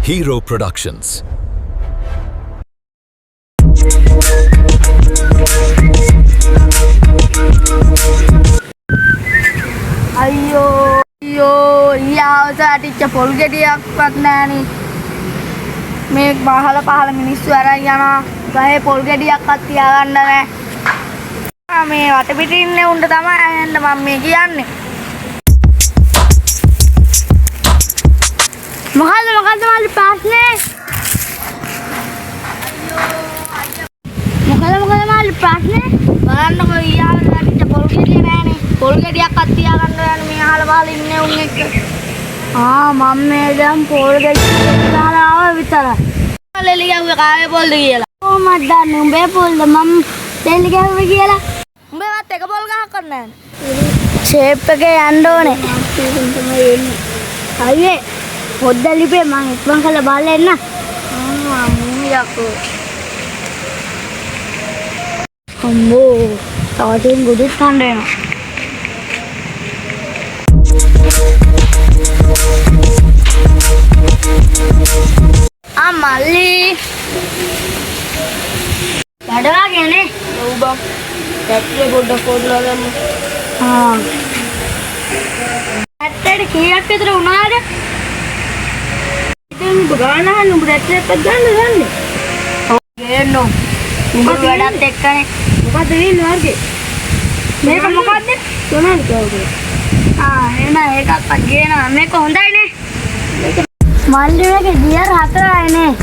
Hero Productions. අයියෝ ඊයවස අටිච්ච පොල් ගෙඩියක්වත් නැහනේ මේ පහල මිනිස්සු අරන් යනවා ගහේ පොල් ගෙඩියක්වත් තියාගන්න නැහැ මේ වටපිටින් ඉන්නේ උන්ට තමයි අයන්න මම මේ කියන්නේ මොකද්ද මල්ලි ප්‍රශ්නේ මොකද්ද මල්ලි ප්‍රශ්නේ බලන්නකෝ ඊයවස අටිච්ච පොල් ගෙඩිය නැහනේ පොල් ගෙඩියක්වත් තියාගන්න යන මේ අහල පහල ඉන්නේ උන් එක්ක මම මේ දැන් පොල් ගෙඩිය දාලා ආව විතරයි ලෙලි ගැහුවේ කාගේ පොල්ද කියලා කොහොමද දන්නේ උඹේ පොල්ද මම ලෙලි ගැහුවේ කියලා උඹවත් එක පොල් ගහක් කරන්නේ නැහැ ෂේප් එකේ යන්න ඕනේ අයියේ පොද්ද ලිපේ මම ඉක්මන් කරලා බලලා එන්න යකෝ අම්මෝ තාටින් ගොඩක් හන්ද වෙනවා මල්ලි වැඩවාගේනේ ඔව් බං පැට්ටේ පොඩ්ඩක් පොඩ්ඩක් ගන්න පැට්ටේට කීයක් විතර වුණාද ඉතින් උඹ ගානහන් උඹ පැට්ටේ එකක් ගන්නද ඔව් ගේන්නෝ උඹ වැඩත් එක්කනේ මොකද වෙන්නේ වර්ගේ මේක මොකද්ද තොනල් කවුද එන ඒකත් ගේනවා මේක හොඳයිනේ මල්ලි මේකේ ගියර් හතරයිනේ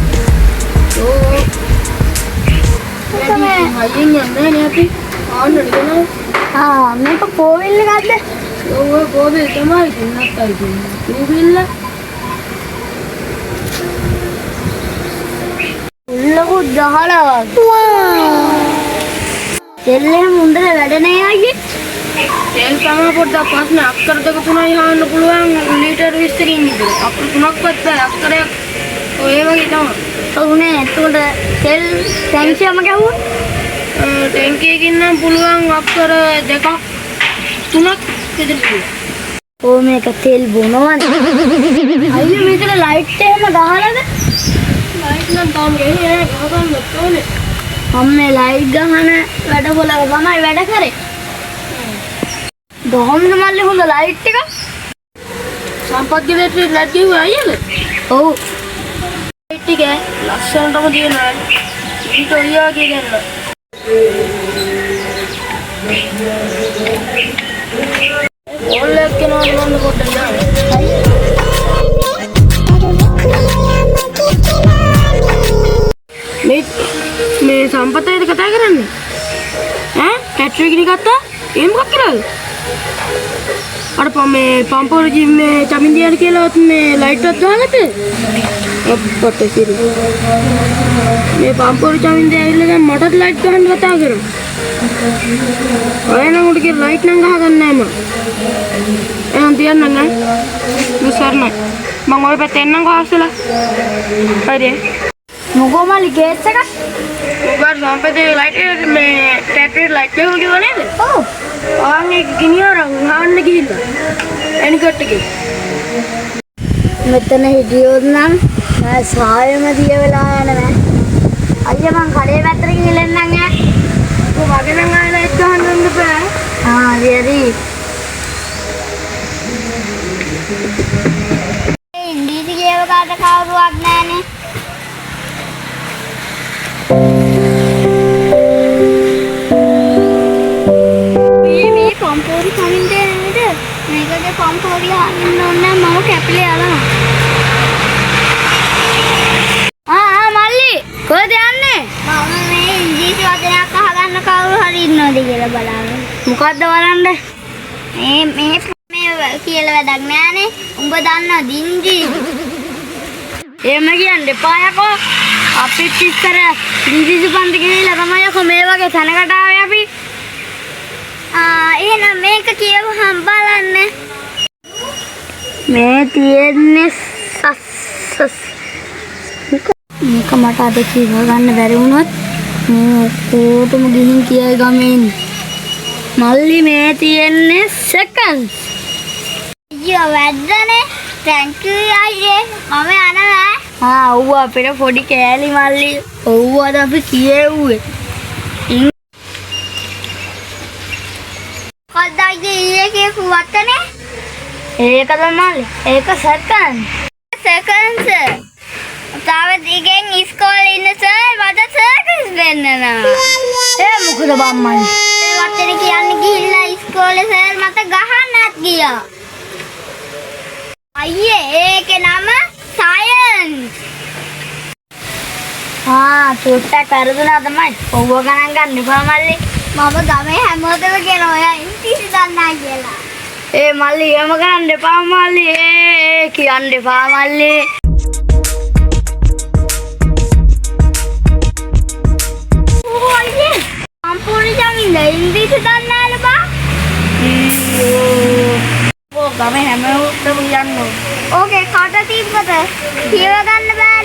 ඕ තමයි හයියෙන් යන්නේ නේ අපි ආන්නද නේද මේක කෝවිල් එකක්ද ඔව් කෝවිල් තමයි තුනක් අයි කෝවිල් උල්ලකු දහලා දෙල්ලේ මුන්දර වැඩ නෑ අයියේ තෙල් තමයි පොඩ්ඩක් පස්සේ අක්කර දෙක තුනයි හාන්න පුළුවන් ලීටර් 20 කින් විතර. අක්කර තුනක්වත් බෑ අක්කරයක් ඔය වගේ තමයි. ඔව්නේ එතකොට තෙල් ටැංකියම ගැහුවා. ටැංකියකින් නම් පුළුවන් අක්කර දෙකක් තුනක් විතර පුළුවන්. ඕ මේක තෙල් බොනවනේ. අයියෝ මේකට ලයිට් එහෙම ගහලාද? ලයිට් නම් තාම ගෙන්නේ නෑ ගහගන්න ඕනේ. මම මේ ලයිට් ගහන වැඩ වල තමයි වැඩ කරේ. කොහොමද මල්ලි හොඳ ලයිට් එක සම්පත්ගේ බැටරි ලයිට් ගෙවුවා අයියද ඔව් ලයිට් එක ලස්සනටම තියෙනවා ඊට ඔයා කියන්න ඕල්ලක් කෙනාට මන්න පොඩ්ඩක් මේ සම්පතයිද කතා කරන්නේ බැටරි එක ගත්තා ඒ මොකක් කරාද අර මේ පම්පෝරජි මේ චමින්දියන් කියලා මේ ලයිට් එකක් ගහගත්තේ අප්පට සිරි මේ පම්පෝරජි චමින්දිය ඇවිල්ලා දැන් මටත් ලයිට් ගහන්න කතා කරනවා අය නම් උඩ කියලා ලයිට් නම් ගහගන්නේ නැහැ මම එහෙනම් තියන්න නෑ මුසර්ණයි මම ඔය පැත්තේ එන්නම් කොහොස්සලා හරිද මොකෝ මල්ලි ගේට් එක ඔබ සම්පතේ ලයිට් මේ ටැප්ලට් ලයිට් එක කිව්ව නේද ඔව් ආන්නේ ගිනියරන් ගහන්න ගිහිල්ලා එනිකට එකේ මෙතන හිටියොත් නම් සායෙම දිය වෙලා යන නෑ අයියා මං කඩේ පැත්තට ගිහින් එන්නම් ඈ ඔබ වගේ නම් ආයෙ ලයිට් ගහන්න දෙන්න බෑ හරි ඉන්දීසි ගේව කාට කවුරුවක් නෑනේ පම්පෝරි කමින්දේ නේද මේකගේ පම්පෝරි ආන්න ඕනේ මම කැපිලේ යනවා මල්ලි කොහෙද යන්නේ මම මේ ඉංග්‍රීසි වචනයක් අහගන්න කවුරු හරි ඉන්නවද කියලා බලන්න මොකද්ද බලන්න මේ කියලා වැඩක් නෑනේ උඹ දන්නවද ඉංග්‍රීසි එහෙම කියන්න එපා යකෝ අපිත් ඉස්සර ඉංග්‍රීසි පන්ති ගිහිල්ලා තමයි යකෝ මේ වගේ තැනකට ආවේ අපි එහෙනම් මේක කියවහම බලන්න මේ තියෙන්නේ මේක මට අද කියව ගන්න බැරි වුණොත් මේ ඔක්කොටම ගිහින් කියයි ගමෙන් මල්ලි මේ තියෙන්නේ seconds අයියෝ වැද්දනේ thank you අයියේ මම යනවා ඔව් අපිට පොඩි කෑලි මල්ලි. ඔව් අද අපි කියෙව්වේ. කද්දාගේ ඊයේ කියපු වචනේ? ඒකද මල්ලි. ඒක සෙකන්ඩ්. සර්කස්. තාම දිගෙන් ඉස්කෝලේ ඉන්න සර් මට සර්කස් වෙන්නනවා. ඒ මොකද බම්මයි? ඒ වචනේ කියන්නේ ගිහිල්ලා ඉස්කෝලේ සර් මට ගහන්නත් ගියා. අයියේ ඒකේ නම සයන්ස්. චුට්ටක් වැරදුනා තමයි. ඔව්ව ගණන් ගන්න එපා මල්ලි. මම ගමේ හැමෝටම කියනවා ඔයා ඉංග්‍රීසි දන්නා කියලා. ඒ මල්ලි එහෙම ගන්න එපා මල්ලි. ඒ කියන්න එපා මල්ලි. ඉංග්‍රීසි දන්නාලු බා. ගමේ හැමෝටම කියන්න ඕනේ. ඕකේ කට තිබ්බද? කියව ගන්න බෑ.